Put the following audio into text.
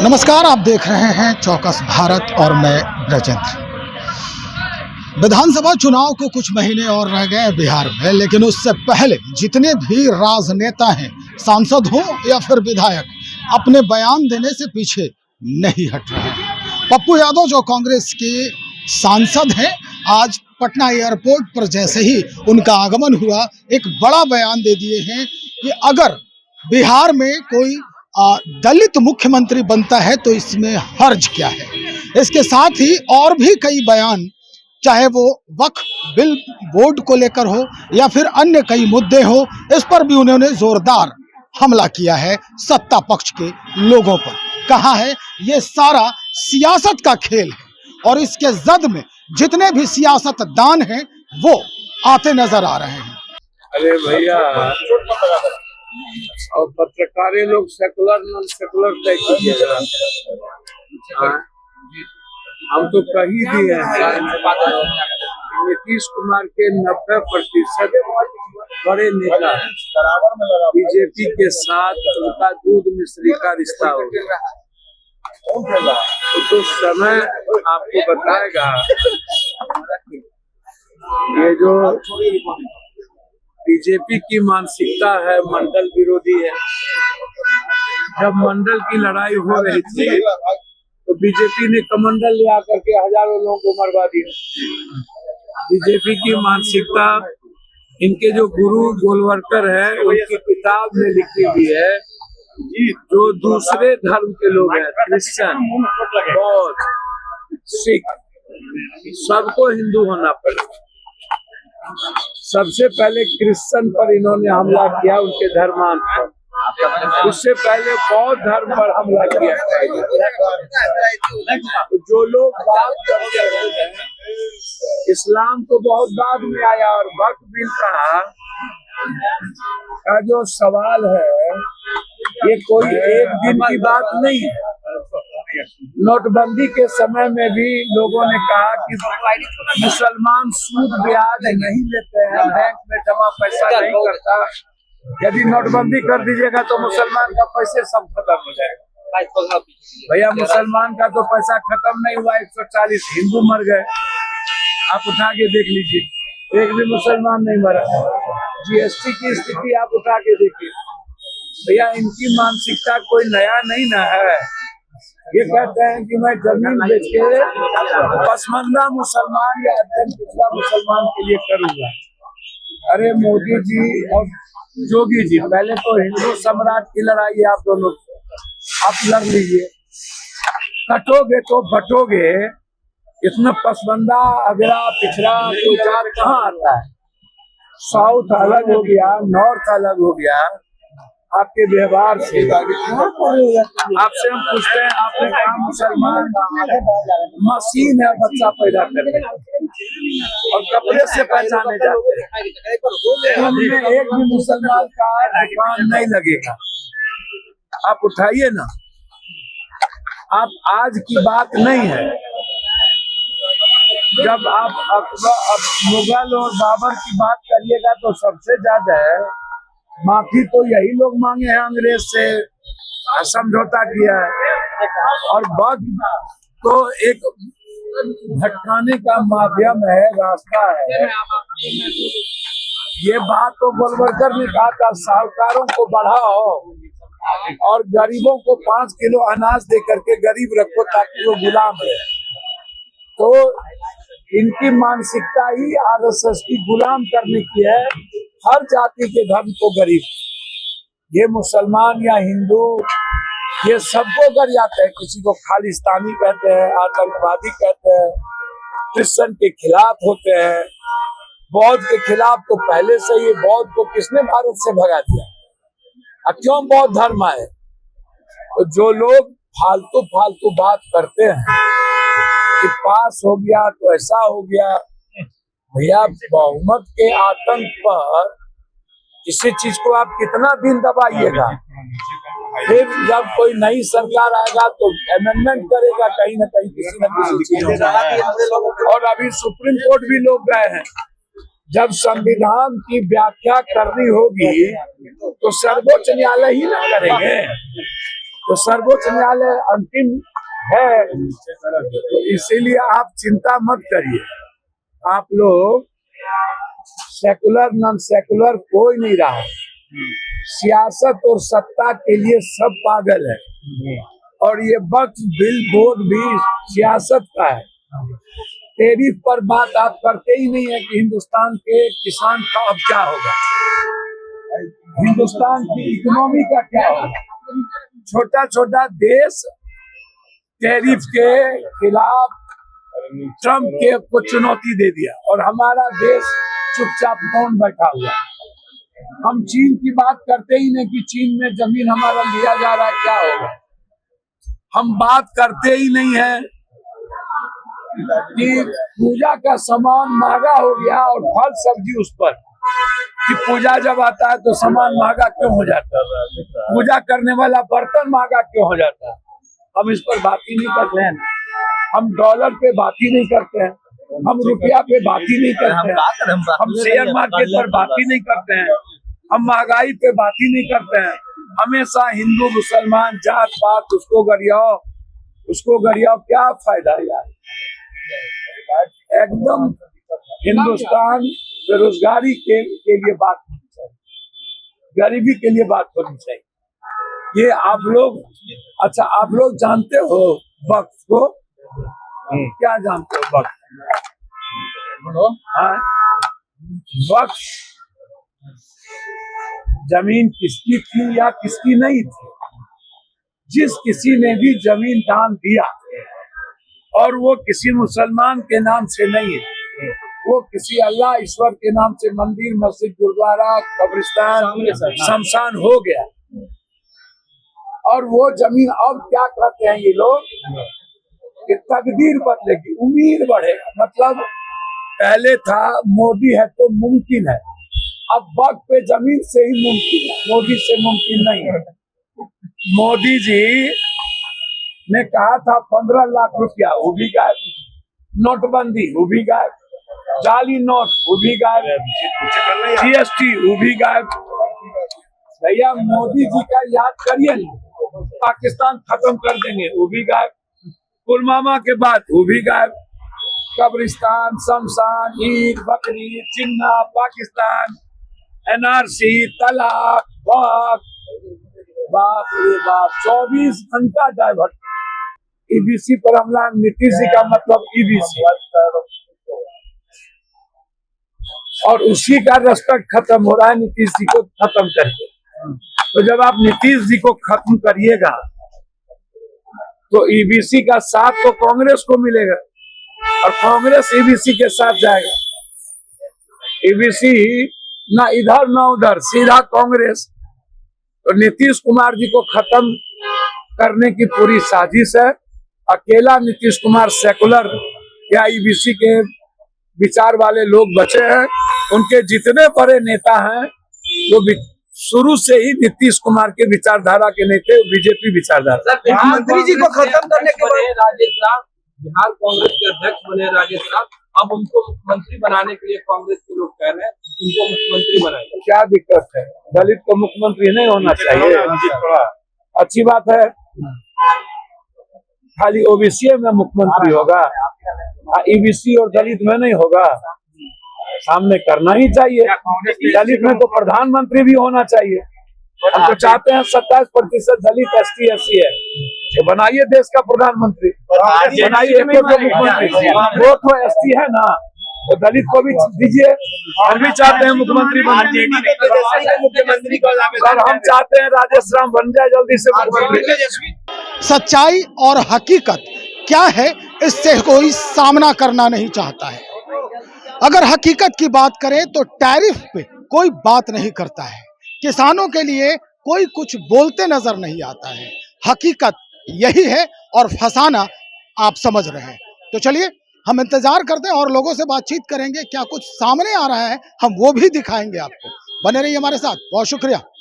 नमस्कार, आप देख रहे हैं चौकस भारत और मैं ब्रजेंद्र। विधानसभा चुनाव को कुछ महीने और रह गए बिहार में, लेकिन उससे पहले जितने भी राजनेता हैं, सांसद हो या फिर विधायक, अपने बयान देने से पीछे नहीं हट रहे हैं। पप्पू यादव जो कांग्रेस के सांसद हैं, आज पटना एयरपोर्ट पर जैसे ही उनका आगमन हुआ, एक बड़ा बयान दे दिए हैं कि अगर बिहार में कोई दलित मुख्यमंत्री बनता है तो इसमें हर्ज क्या है। इसके साथ ही और भी कई बयान, चाहे वो वक्फ बिल बोर्ड को लेकर हो या फिर अन्य कई मुद्दे हो, इस पर भी उन्होंने जोरदार हमला किया है सत्ता पक्ष के लोगों पर। कहा है ये सारा सियासत का खेल है और इसके जद में जितने भी सियासतदान हैं वो आते नजर आ रहे हैं। अरे भैया, और पत्रकारें लोग सेकुलर नॉन सेकुलर तय कीजिएगा। हम तो कही दिए हैं नीतीश कुमार के 90% बड़े नेता हैं। बीजेपी के साथ उनका दूध मिश्री का रिश्ता हो गया, तो समय आपको बताएगा। ये जो बीजेपी की मानसिकता है, मंडल विरोधी है। जब मंडल की लड़ाई हो रही थी तो बीजेपी ने कमंडल ले आकर के हजारों लोगों को मरवा दिया। बीजेपी की मानसिकता, इनके जो गुरु गोलवरकर है, उनकी किताब में लिखी हुई है, जो दूसरे धर्म के लोग हैं, क्रिश्चियन, बौद्ध, सिख, सबको हिंदू होना पड़ेगा। सबसे पहले क्रिश्चियन पर इन्होंने हमला किया, उनके धर्मांत पर। उससे पहले बौद्ध धर्म पर हमला किया। तो जो लोग बात करते हैं, इस्लाम तो बहुत बाद में आया। और वक्फ बिल का जो सवाल है, ये कोई एक दिन की बात नहीं है। नोटबंदी के समय में भी लोगों ने कहा कि मुसलमान सूद ब्याज नहीं लेते हैं, बैंक में जमा पैसा नहीं करता। यदि नोटबंदी कर दीजिएगा तो मुसलमान का पैसे सब खत्म हो जाएगा। भैया, मुसलमान का तो पैसा खत्म नहीं हुआ, 140 हिंदू मर गए। आप उठा के देख लीजिए, एक भी मुसलमान नहीं मरा। जीएसटी की स्थिति आप उठा के देखिए। भैया, इनकी मानसिकता कोई नया नहीं ना है। ये कहते हैं कि मैं जमीन बेच के पसमानदा मुसलमान या अत्यंत पिछड़ा मुसलमान के लिए करूंगा। अरे मोदी जी और योगी जी, पहले तो हिंदू सम्राट की लड़ाई आप दोनों आप लड़ लीजिए। कटोगे तो बटोगे। इतना पसमानदा, अगड़ा, पिछड़ा कोई जात कहाँ आता है। साउथ अलग हो गया, नॉर्थ अलग हो गया। आपके व्यवहार से आपसे हम पूछते हैं, आपने कहा मुसलमान मशीन है बच्चा पैदा करने और कपड़े से पहचाने जाते हैं। उनमें एक भी मुसलमान का दुकान नहीं लगेगा। आप उठाइए ना। आप आज की बात नहीं है। जब आप मुगल और बाबर की बात करिएगा तो सबसे ज्यादा माफी तो यही लोग मांगे हैं अंग्रेज से, समझौता किया है। और वक्त तो एक भटकाने का माध्यम है, रास्ता है। ये बात तो गोलवरकर ने कहा था, साहूकारों को बढ़ाओ और गरीबों को 5 किलो अनाज दे करके गरीब रखो ताकि वो गुलाम रहे। तो इनकी मानसिकता ही आरएसएस की गुलाम करने की है, हर जाति के धर्म को गरीब। ये मुसलमान या हिंदू, ये सबको कर जाते हैं। किसी को खालिस्तानी कहते हैं, आतंकवादी कहते हैं, क्रिश्चियन के खिलाफ होते हैं, बौद्ध के खिलाफ। तो पहले से ही बौद्ध को किसने भारत से भगा दिया? अब क्यों बौद्ध धर्म आए? तो जो लोग फालतू फालतू बात करते हैं कि पास हो गया तो ऐसा हो गया, भैया, बहुमत के आतंक पर किसी चीज को आप कितना दिन दबाइएगा? फिर जब कोई नई सरकार आएगा तो अमेंडमेंट करेगा कहीं ना कहीं, किसी न किसी चीज। और अभी सुप्रीम कोर्ट भी लोग गए हैं। जब संविधान की व्याख्या करनी होगी तो सर्वोच्च न्यायालय ही ना करेंगे। तो सर्वोच्च न्यायालय अंतिम है, तो इसीलिए आप चिंता मत करिए। आप लोग सेकुलर नॉन सेकुलर कोई नहीं रहा, सियासत और सत्ता के लिए सब पागल है, और ये वक्फ बिल बोर्ड भी सियासत का है। टैरिफ पर बात आप करते ही नहीं है कि हिंदुस्तान के किसान का अब क्या होगा, हिंदुस्तान की इकोनॉमी का क्या होगा। छोटा छोटा देश टैरिफ के खिलाफ ट्रम्प के को चुनौती दे दिया, और हमारा देश चुपचाप कौन बैठा हुआ। हम चीन की बात करते ही नहीं कि चीन में जमीन हमारा लिया जा रहा है, क्या होगा। हम बात करते ही नहीं है कि पूजा का सामान महंगा हो गया और फल सब्जी उस पर, कि पूजा जब आता है तो सामान महंगा क्यों हो जाता है, पूजा करने वाला बर्तन महंगा क्यों हो जाता है। हम इस पर बात ही नहीं करते हैं, हम डॉलर पे बात ही नहीं करते हैं, हम रुपया पे बात ही नहीं करते हैं, हम शेयर मार्केट पर बात ही नहीं करते हैं, हम महंगाई पे बात ही नहीं करते हैं। हमेशा हिंदू मुसलमान जात पात उसको गरियाओ, क्या फायदा यार। एकदम हिंदुस्तान बेरोजगारी के लिए बात होनी चाहिए, गरीबी के लिए बात होनी चाहिए। ये आप लोग, अच्छा आप लोग जानते हो वक्फ को, क्या जानते हो वक्फ? हाँ, वक्फ जमीन किसकी थी या किसकी नहीं थी। जिस किसी ने भी जमीन दान दिया और वो किसी मुसलमान के नाम से नहीं है, वो किसी अल्लाह ईश्वर के नाम से मंदिर, मस्जिद, गुरुद्वारा, कब्रिस्तान, शमशान हो गया। और वो जमीन अब क्या कहते हैं ये लोग कि तकदीर बदलेगी, उम्मीद बढ़ेगा। मतलब पहले था मोदी है तो मुमकिन है, अब वक्त पे जमीन से ही मुमकिन है, मोदी से मुमकिन नहीं है। मोदी जी ने कहा था 15 लाख रुपया, वो भी गायब। नोटबंदी, वो भी गायब। जाली नोट, वो भी गायब। GST, वो भी गायब। भैया मोदी जी का याद करिए, पाकिस्तान खत्म कर देंगे, वो भी गायब। पुलवामा के बाद वो भी गायब। कब्रिस्तान, शमशान, ईद, बकरीद, जिन्ना, पाकिस्तान, NRC, तलाक, बाप रे बाप, 24 घंटा डाइवर्ट। EBC पर हमला, नीतीश जी का मतलब EBC, और उसी का रेस्पेक्ट खत्म हो रहा है नीतीश जी को खत्म करके। तो जब आप नीतीश जी को खत्म करिएगा तो EBC का साथ तो कांग्रेस को मिलेगा, और कांग्रेस EBC के साथ जाएगा। EBC ना इधर ना उधर, सीधा कांग्रेस। तो नीतीश कुमार जी को खत्म करने की पूरी साजिश है। अकेला नीतीश कुमार सेकुलर या EBC के विचार वाले लोग बचे हैं। उनके जितने बड़े नेता हैं वो शुरू से ही नीतीश कुमार के विचारधारा के नहीं थे, बीजेपी विचारधारा। मंत्री जी को खत्म करने के बाद राजेश राम बिहार कांग्रेस के अध्यक्ष बने। राजेश राम अब उनको मुख्यमंत्री बनाने के लिए कांग्रेस के लोग कह रहे हैं इनको मुख्यमंत्री बनाएंगे। क्या दिक्कत है? दलित को मुख्यमंत्री नहीं होना चाहिए? अच्छी बात है। खाली OBC में मुख्यमंत्री होगा, EBC और दलित में नहीं होगा। सामने करना ही चाहिए। दलित में तो प्रधानमंत्री भी होना चाहिए। हम तो चाहते हैं 27% दलित ST SC है, तो बनाइए देश का प्रधानमंत्री, बनाइए मुख्यमंत्री। वो तो ST है ना, तो दलित को भी दीजिए। हम भी चाहते हैं मुख्यमंत्री बनने, और हम चाहते हैं राजेश राम बन जाए जल्दी से मुख्यमंत्री। सच्चाई और हकीकत क्या है, इससे कोई सामना करना नहीं चाहता है। अगर हकीकत की बात करें तो टैरिफ पे कोई बात नहीं करता है, किसानों के लिए कोई कुछ बोलते नजर नहीं आता है। हकीकत यही है, और फंसाना आप समझ रहे हैं। तो चलिए हम इंतजार करते हैं और लोगों से बातचीत करेंगे, क्या कुछ सामने आ रहा है हम वो भी दिखाएंगे आपको। बने रहिए हमारे साथ, बहुत शुक्रिया।